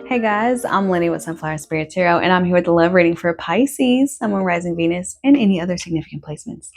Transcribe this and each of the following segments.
Hey guys, I'm Lynnie with Sunflower Spirit Tarot, and I'm here with the love reading for Pisces, Sun, Moon, Rising, Venus, and any other significant placements.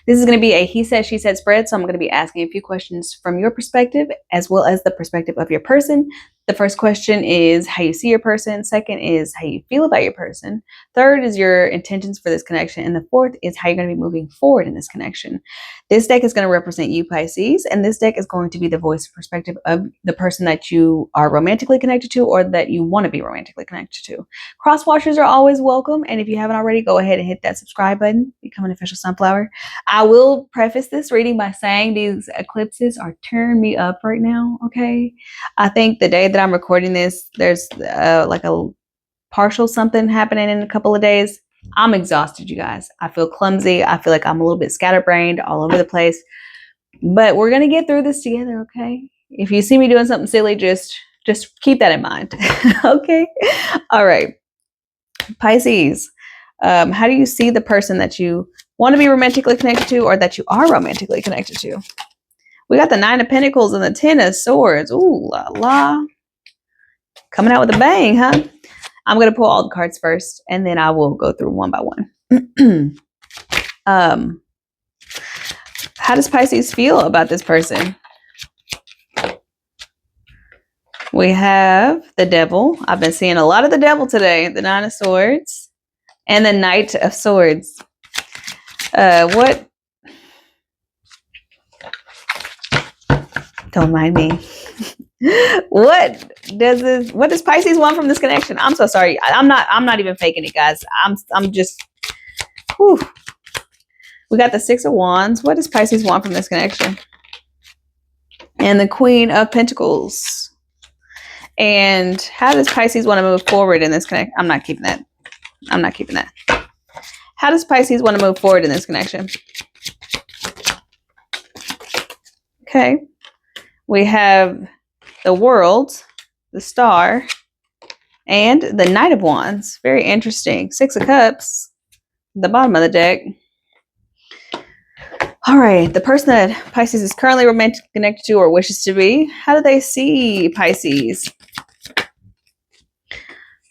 This is going to be a he said, she said spread, so I'm going to be asking a few questions from your perspective as well as the perspective of your person. The first question is how you see your person. Second is how you feel about your person. Third is your intentions for this connection. And the fourth is how you're going to be moving forward in this connection. This deck is going to represent you, Pisces, and this deck is going to be the voice perspective of the person that you are romantically connected to or that you want to be romantically connected to. Cross watchers are always welcome, and if you haven't already, go ahead and hit that subscribe button, become an official Sunflower. I will preface this reading by saying these eclipses are tearing me up right now, okay? I think the day that I'm recording this, there's like a partial something happening in a couple of days. I'm exhausted, you guys. I feel clumsy. I feel like I'm a little bit scatterbrained all over the place. But we're going to get through this together, okay? If you see me doing something silly, just keep that in mind. Okay? All right. Pisces, how do you see the person that you want to be romantically connected to or that you are romantically connected to? We got the Nine of Pentacles and the Ten of Swords. Ooh, la la. Coming out with a bang, huh? I'm going to pull all the cards first, and then I will go through one by one. How does Pisces feel about this person? We have the Devil. I've been seeing a lot of the Devil today. The Nine of Swords and the Knight of Swords. What? Don't mind me. What does Pisces want from this connection? I'm so sorry. I'm not even faking it, guys. I'm just whew. We got the Six of Wands. What does Pisces want from this connection? And the Queen of Pentacles. And how does Pisces want to move forward in this connection? I'm not keeping that. How does Pisces want to move forward in this connection? Okay. We have the World, the Star, and the Knight of Wands. Very interesting. Six of Cups, the bottom of the deck. All right, the person that Pisces is currently romantically connected to or wishes to be, how do they see Pisces?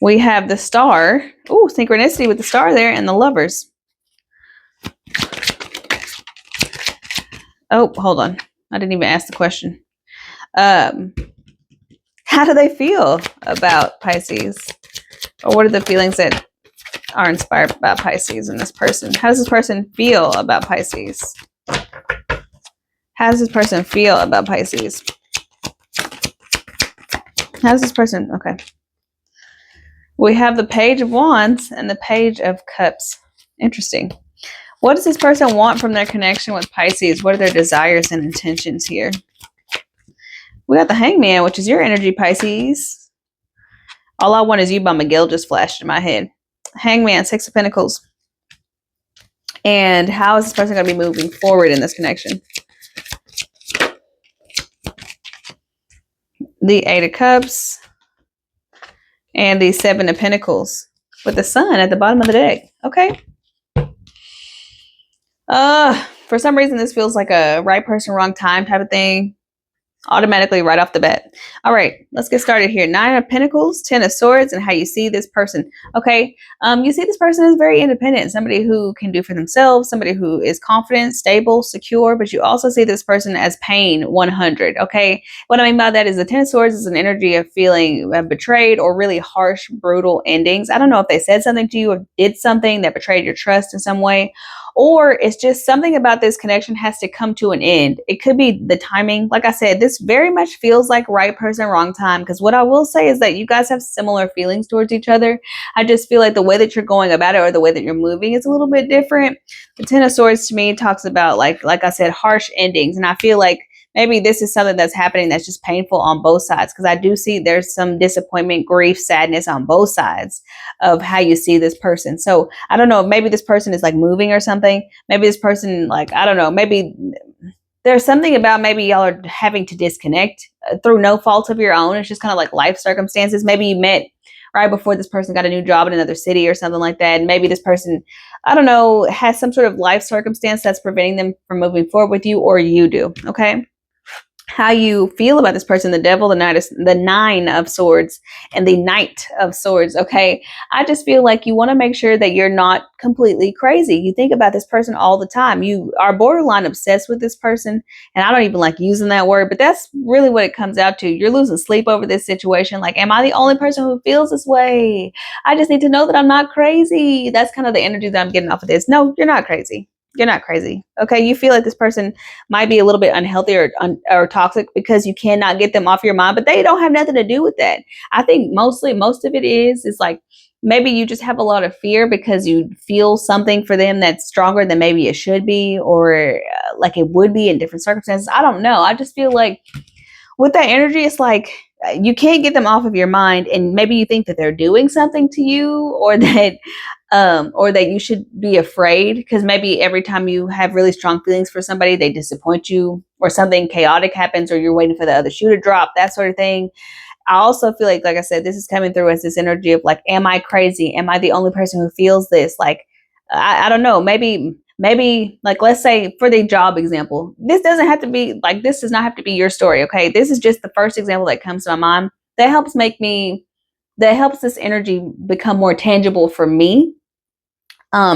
We have the Star. Ooh, synchronicity with the Star there, and the Lovers. Oh, hold on. I didn't even ask the question. How do they feel about Pisces? Or what are the feelings that are inspired about Pisces in this person? How does this person feel about Pisces? How does this person feel about Pisces? How does this person... Okay. We have the Page of Wands and the Page of Cups. Interesting. What does this person want from their connection with Pisces? What are their desires and intentions here? We got the Hangman, which is your energy, Pisces. All I Want Is You by Miguel just flashed in my head. Hangman, Six of Pentacles. And how is this person going to be moving forward in this connection? The Eight of Cups. And the Seven of Pentacles. With the Sun at the bottom of the deck. Okay. For some reason, this feels like a right person, wrong time type of thing. Automatically right off the bat. All right, let's get started here. Nine of Pentacles, Ten of Swords, and how you see this person. Okay, you see this person is very independent, somebody who can do for themselves, somebody who is confident, stable, secure, but you also see this person as pain 100. Okay, what I mean by that is the Ten of Swords is an energy of feeling betrayed or really harsh, brutal endings. I don't know if they said something to you or did something that betrayed your trust in some way, or it's just something about this connection has to come to an end. It could be the timing. Like I said, this very much feels like right person, wrong time. Because what I will say is that you guys have similar feelings towards each other. I just feel like the way that you're going about it or the way that you're moving is a little bit different. The Ten of Swords to me talks about, like I said, harsh endings. And I feel like maybe this is something that's happening that's just painful on both sides, because I do see there's some disappointment, grief, sadness on both sides of how you see this person. So I don't know, maybe this person is like moving or something. Maybe this person, like, I don't know, maybe there's something about maybe y'all are having to disconnect through no fault of your own. It's just kind of like life circumstances. Maybe you met right before this person got a new job in another city or something like that. And maybe this person, I don't know, has some sort of life circumstance that's preventing them from moving forward with you, or you do. Okay. how you feel about this person, the devil, the nine of swords, and the knight of swords. Okay. I just feel like you want to make sure that you're not completely crazy. You think about this person all the time. You are borderline obsessed with this person. And I don't even like using that word, but that's really what it comes out to. You're losing sleep over this situation. Like, am I the only person who feels this way? I just need to know that I'm not crazy. That's kind of the energy that I'm getting off of this. No, you're not crazy. You're not crazy. Okay. You feel like this person might be a little bit unhealthy or toxic because you cannot get them off your mind, but they don't have nothing to do with that. I think most of it is like maybe you just have a lot of fear because you feel something for them that's stronger than maybe it should be, or like it would be in different circumstances. I don't know. I just feel like with that energy, it's like you can't get them off of your mind, and maybe you think that they're doing something to you, or that you should be afraid because maybe every time you have really strong feelings for somebody, they disappoint you, or something chaotic happens, or you're waiting for the other shoe to drop, that sort of thing. I also feel like I said, this is coming through as this energy of like, am I crazy? Am I the only person who feels this? Like, I don't know. Maybe like, let's say for the job example, this doesn't have to be like, this does not have to be your story. Okay. This is just the first example that comes to my mind that helps this energy become more tangible for me.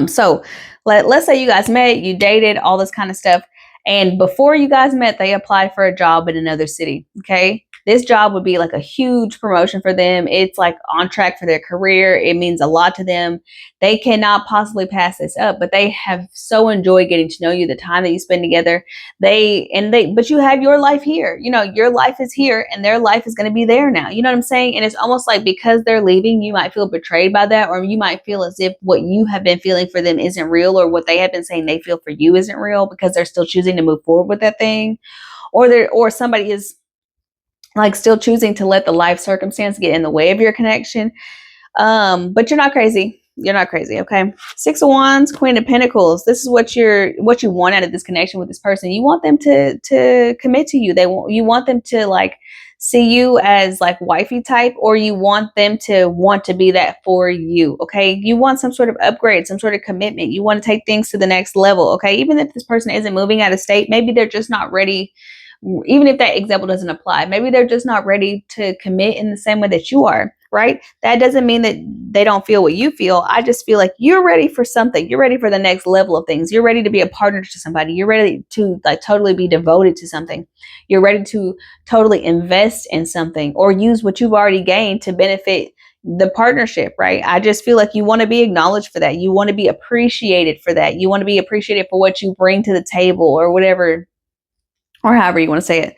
So let's say you guys met, you dated, all this kind of stuff. And before you guys met, they applied for a job in another city. Okay. This job would be like a huge promotion for them. It's like on track for their career. It means a lot to them. They cannot possibly pass this up, but they have so enjoyed getting to know you, the time that you spend together. But you have your life here. You know, your life is here and their life is going to be there now. You know what I'm saying? And it's almost like because they're leaving, you might feel betrayed by that, or you might feel as if what you have been feeling for them isn't real, or what they have been saying they feel for you isn't real because they're still choosing to move forward with that thing, or somebody is like still choosing to let the life circumstance get in the way of your connection. But you're not crazy. You're not crazy. Okay. Six of Wands, Queen of Pentacles. This is what you want out of this connection with this person. You want them to commit to you. You want them to like see you as like wifey type, or you want them to want to be that for you. Okay. You want some sort of upgrade, some sort of commitment. You want to take things to the next level. Okay. Even if this person isn't moving out of state, maybe they're just not ready. Even if that example doesn't apply, maybe they're just not ready to commit in the same way that you are, right? That doesn't mean that they don't feel what you feel. I just feel like you're ready for something. You're ready for the next level of things. You're ready to be a partner to somebody. You're ready to like totally be devoted to something. You're ready to totally invest in something or use what you've already gained to benefit the partnership, right? I just feel like you want to be acknowledged for that. You want to be appreciated for that. You want to be appreciated for what you bring to the table, or whatever, or however you want to say it.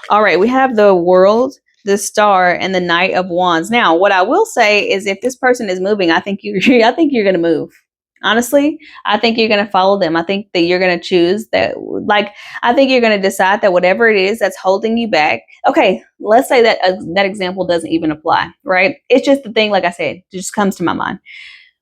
All right, we have the World, the Star, and the Knight of Wands. Now, what I will say is, if this person is moving, I think I think you're going to move. Honestly, I think you're going to follow them. I think that you're going to choose that. Like, I think you're going to decide that whatever it is that's holding you back. Okay, let's say that that example doesn't even apply, right? It's just the thing. Like I said, it just comes to my mind.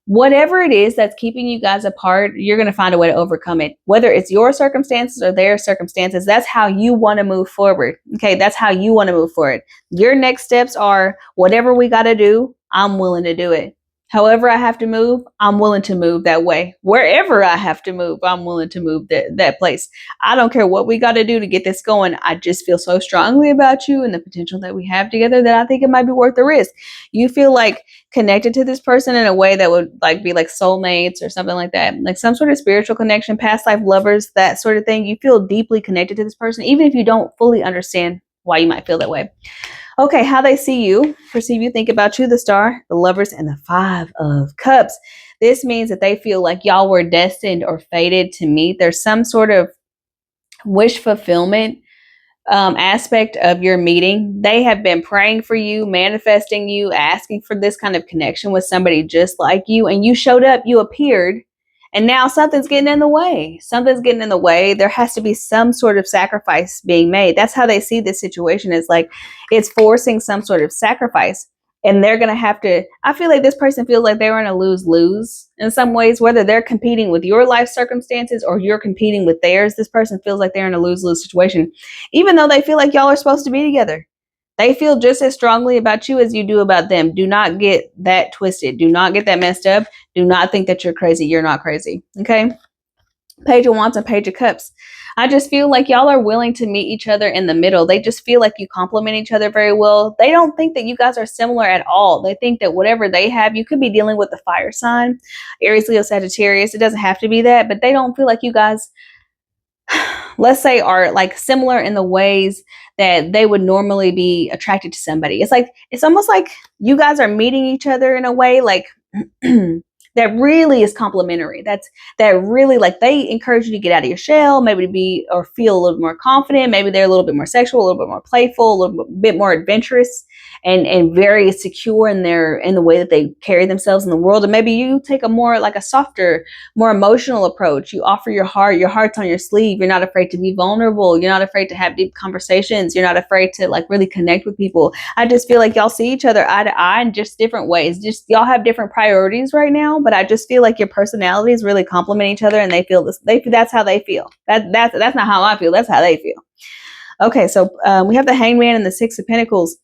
Whatever it is that's keeping you guys apart, you're going to find a way to overcome it. Whether it's your circumstances or their circumstances, that's how you want to move forward. Okay, that's how you want to move forward. Your next steps are whatever we got to do, I'm willing to do it. However I have to move, I'm willing to move that way. Wherever I have to move, I'm willing to move that place. I don't care what we got to do to get this going. I just feel so strongly about you and the potential that we have together that I think it might be worth the risk. You feel like connected to this person in a way that would like be like soulmates or something like that, like some sort of spiritual connection, past life lovers, that sort of thing. You feel deeply connected to this person, even if you don't fully understand why you might feel that way. Okay, how they see you, perceive you, think about you, the Star, the Lovers, and the Five of Cups. This means that they feel like y'all were destined or fated to meet. There's some sort of wish fulfillment aspect of your meeting. They have been praying for you, manifesting you, asking for this kind of connection with somebody just like you. And you showed up, you appeared, and now something's getting in the way. Something's getting in the way. There has to be some sort of sacrifice being made. That's how they see this situation, is like it's forcing some sort of sacrifice. And they're going to have to, I feel like this person feels like they're in a lose-lose in some ways, whether they're competing with your life circumstances or you're competing with theirs. This person feels like they're in a lose-lose situation, even though they feel like y'all are supposed to be together. They feel just as strongly about you as you do about them. Do not get that twisted. Do not get that messed up. Do not think that you're crazy. You're not crazy. Okay. Page of Wands and Page of Cups. I just feel like y'all are willing to meet each other in the middle. They just feel like you complement each other very well. They don't think that you guys are similar at all. They think that whatever they have, you could be dealing with the fire sign, Aries, Leo, Sagittarius. It doesn't have to be that, but they don't feel like you guys, let's say, are like similar in the ways that they would normally be attracted to somebody. It's like, it's almost like you guys are meeting each other in a way like that really is complimentary. That really, like, they encourage you to get out of your shell, maybe to be or feel a little more confident. Maybe they're a little bit more sexual, a little bit more playful, a little bit more adventurous, and very secure in the way that they carry themselves in the world. And maybe you take a more like a softer, more emotional approach. You offer your heart's on your sleeve. You're not afraid to be vulnerable. You're not afraid to have deep conversations. You're not afraid to like really connect with people. I just feel like y'all see each other eye to eye in just different ways. Just y'all have different priorities right now, but I just feel like your personalities really complement each other, and they feel this. That's how they feel. That's not how I feel. That's how they feel. Okay, so we have the Hangman and the Six of Pentacles.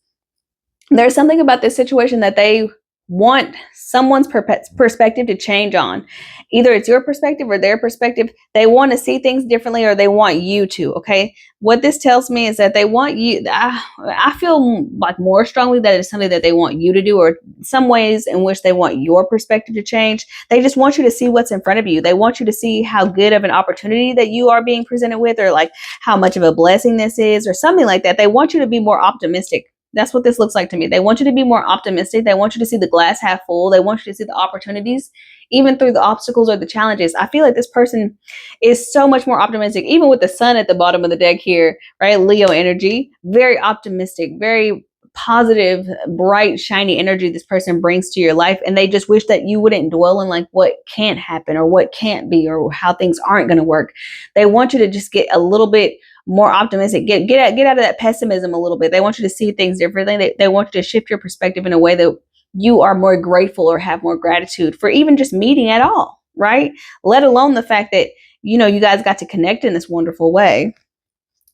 There's something about this situation that they want someone's perspective to change on. Either it's your perspective or their perspective. They want to see things differently, or they want you to. Okay, what this tells me is that they want you. I feel like more strongly that it's something that they want you to do, or some ways in which they want your perspective to change. They just want you to see what's in front of you. They want you to see how good of an opportunity that you are being presented with, or like how much of a blessing this is, or something like that. They want you to be more optimistic. That's what this looks like to me. They want you to be more optimistic. They want you to see the glass half full. They want you to see the opportunities, even through the obstacles or the challenges. I feel like this person is so much more optimistic, even with the sun at the bottom of the deck here, right? Leo energy, very optimistic, very positive, bright, shiny energy this person brings to your life. And they just wish that you wouldn't dwell in like what can't happen or what can't be or how things aren't going to work. They want you to just get a little bit more optimistic, get out of that pessimism a little bit. They want you to see things differently. They want you to shift your perspective in a way that you are more grateful or have more gratitude for even just meeting at all, right? Let alone the fact that, you know, you guys got to connect in this wonderful way.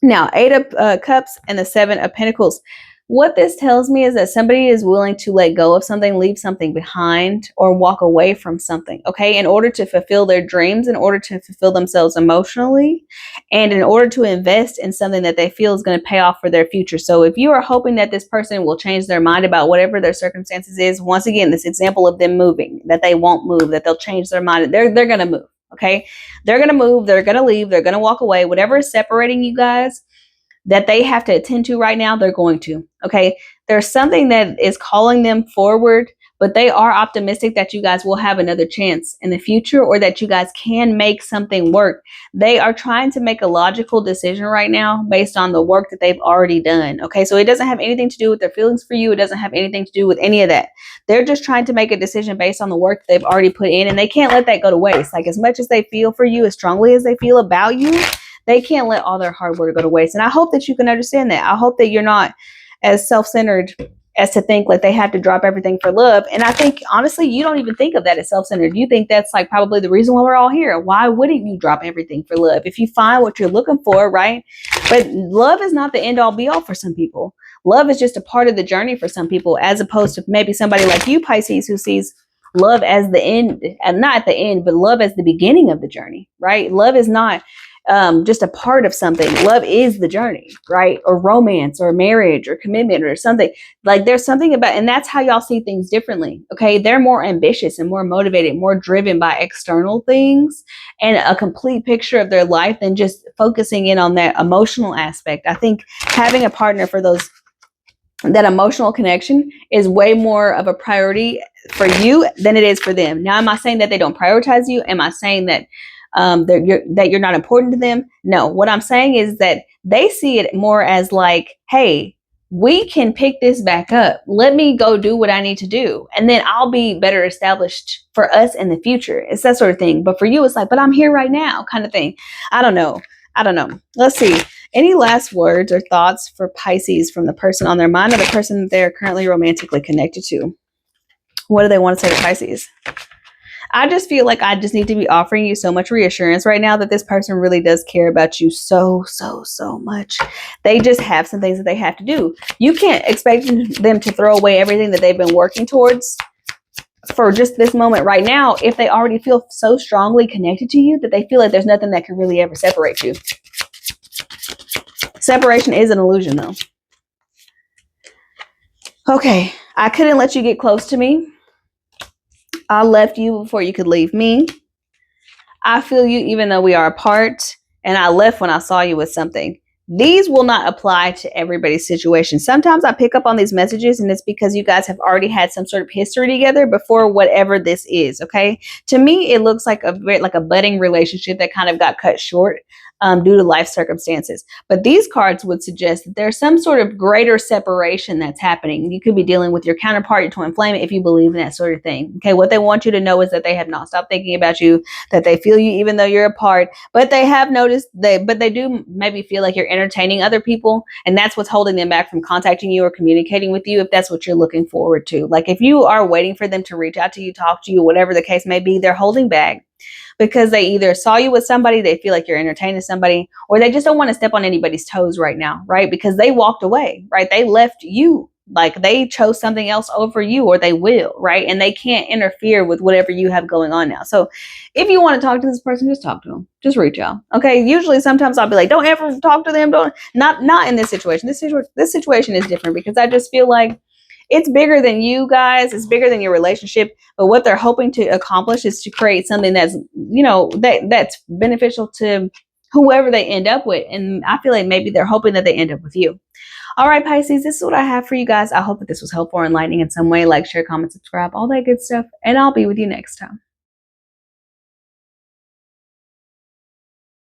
Now, Eight of Cups and the Seven of Pentacles. What this tells me is that somebody is willing to let go of something, leave something behind, or walk away from something, okay, in order to fulfill their dreams, in order to fulfill themselves emotionally, and in order to invest in something that they feel is going to pay off for their future. So if you are hoping that this person will change their mind about whatever their circumstances is, once again, this example of them moving, that they won't move, that they'll change their mind, they're going to move, okay? They're going to move, they're going to leave, they're going to walk away. Whatever is separating you guys that they have to attend to right now, they're going to, okay? There's something that is calling them forward, but they are optimistic that you guys will have another chance in the future, or that you guys can make something work. They are trying to make a logical decision right now based on the work that they've already done, okay? So it doesn't have anything to do with their feelings for you. It doesn't have anything to do with any of that. They're just trying to make a decision based on the work that they've already put in, and they can't let that go to waste. Like, as much as they feel for you, as strongly as they feel about you, they can't let all their hard work go to waste. And I hope that you can understand that. I hope that you're not as self-centered as to think like they have to drop everything for love. And I think, honestly, you don't even think of that as self-centered. You think that's like probably the reason why we're all here. Why wouldn't you drop everything for love? If you find what you're looking for, right? But love is not the end all be all for some people. Love is just a part of the journey for some people, as opposed to maybe somebody like you, Pisces, who sees love as the end, and not the end, but love as the beginning of the journey, right? Love is not just a part of something. Love is the journey, right? Or romance or marriage or commitment or something. Like, there's something about, and that's how y'all see things differently, okay? They're more ambitious and more motivated, more driven by external things and a complete picture of their life than just focusing in on that emotional aspect. I think having a partner for that emotional connection is way more of a priority for you than it is for them. Now, am I saying that they don't prioritize you? Am I saying that that you're not important to them? No, what I'm saying is that they see it more as like, hey, we can pick this back up. Let me go do what I need to do, and then I'll be better established for us in the future. It's that sort of thing. But for you, it's like, but I'm here right now kind of thing. I don't know. Let's see. Any last words or thoughts for Pisces from the person on their mind, or the person that they're currently romantically connected to? What do they want to say to Pisces? I just feel like I just need to be offering you so much reassurance right now that this person really does care about you so much. They just have some things that they have to do. You can't expect them to throw away everything that they've been working towards for just this moment right now if they already feel so strongly connected to you that they feel like there's nothing that can really ever separate you. Separation is an illusion, though. Okay, I couldn't let you get close to me. I left you before you could leave me. I feel you even though we are apart, and I left when I saw you with something. These will not apply to everybody's situation. Sometimes I pick up on these messages, and it's because you guys have already had some sort of history together before whatever this is. Okay, to me, it looks like a budding relationship that kind of got cut short due to life circumstances. But these cards would suggest that there's some sort of greater separation that's happening. You could be dealing with your counterpart, your twin flame, if you believe in that sort of thing. Okay, what they want you to know is that they have not stopped thinking about you, that they feel you even though you're apart, but they have noticed but they do maybe feel like you're entertaining other people, and that's what's holding them back from contacting you or communicating with you if that's what you're looking forward to. Like if you are waiting for them to reach out to you, talk to you, whatever the case may be, they're holding back because they either saw you with somebody, they feel like you're entertaining somebody, or they just don't want to step on anybody's toes right now, right? Because they walked away, right? They left you. Like they chose something else over you, or they will, right? And they can't interfere with whatever you have going on now. So if you want to talk to this person, just talk to them. Just reach out. Okay. Usually sometimes I'll be like, don't ever talk to them. Not in this situation. This situation is different because I just feel like it's bigger than you guys. It's bigger than your relationship. But what they're hoping to accomplish is to create something that's, that's beneficial to whoever they end up with. And I feel like maybe they're hoping that they end up with you. All right, Pisces, this is what I have for you guys. I hope that this was helpful or enlightening in some way. Like, share, comment, subscribe, all that good stuff. And I'll be with you next time.